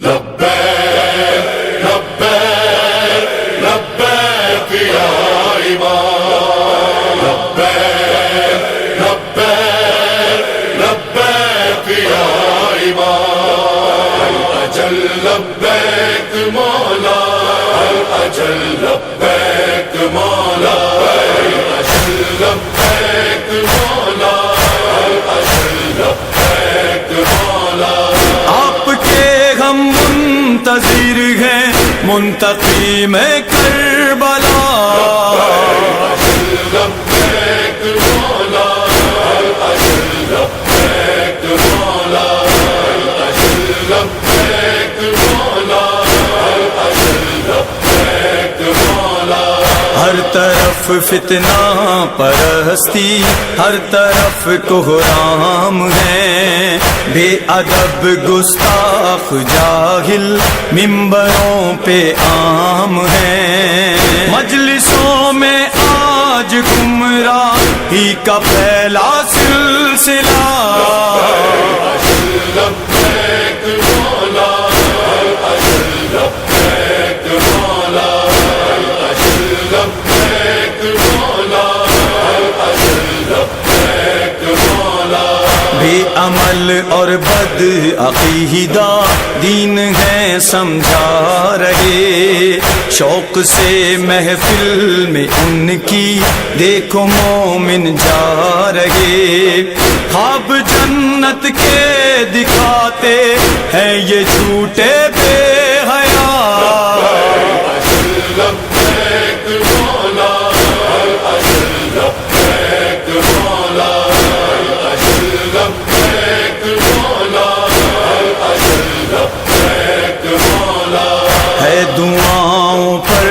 لبیک لبیک لبیک یا امام، لبیک لبیک لبیک یا امام، اجل لبیک مولا، اجل لبیک مولا، اجل لبیک مولا، اجل لبیک مولا۔ آپ کے ہم منتظر ہیں منتقی میں کربلا، اجل لبیک مولا، اجل لبیک مولا، اجل لبیک مولا، اجل لبیک مولا۔ ہر طرف فتنہ پرستی، ہر طرف کوہرام ہے، بے ادب گستاخ جاہل ممبروں پہ عام ہیں، مجلسوں میں آج گمراہی کا پھیلا سلسلہ، اجل لبیک مولا، اجل لبیک مولا، اجل لبیک مولا، اجل لبیک مولا۔ بے عمل اور بد عقیدہ دین ہے سمجھا رہے، شوق سے محفل میں ان کی دیکھو مومن جا رہے، خواب جنت کے دکھاتے ہیں یہ جھوٹے بے حیا، اجل لبیک مولا، اجل لبیک مولا، اجل لبیک مولا، اجل لبیک مولا۔ ہے دعاؤں پر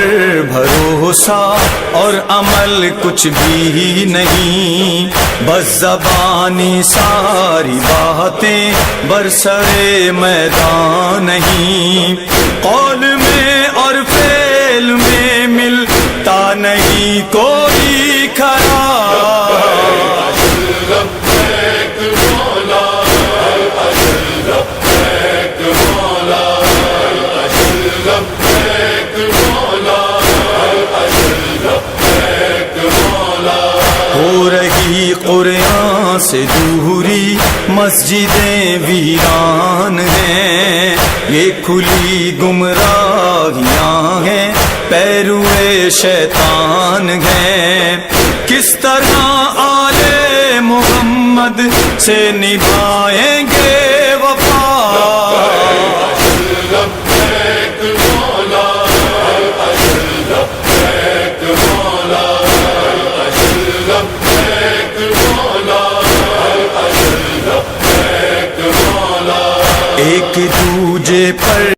بھروسہ اور عمل کچھ بھی نہیں، بس زبانی ساری باتیں برسرے میدان نہیں، قول میں اور فعل میں ملتا نہیں کوئی کھڑا، اجل لبیک مولا، اجل لبیک مولا، اجل لبیک مولا، اجل لبیک مولا۔ ہو رہی قرآن سے دوری، مسجدیں ویران ہیں، یہ کھلی گمراہیاں ہیں، پیروے شیطان ہیں، کس طرح آل محمد سے نبھائیں گے وفا، اجل لبیک مولا، اجل لبیک مولا، اجل لبیک مولا، اجل لبیک مولا۔ ایک دوجے پر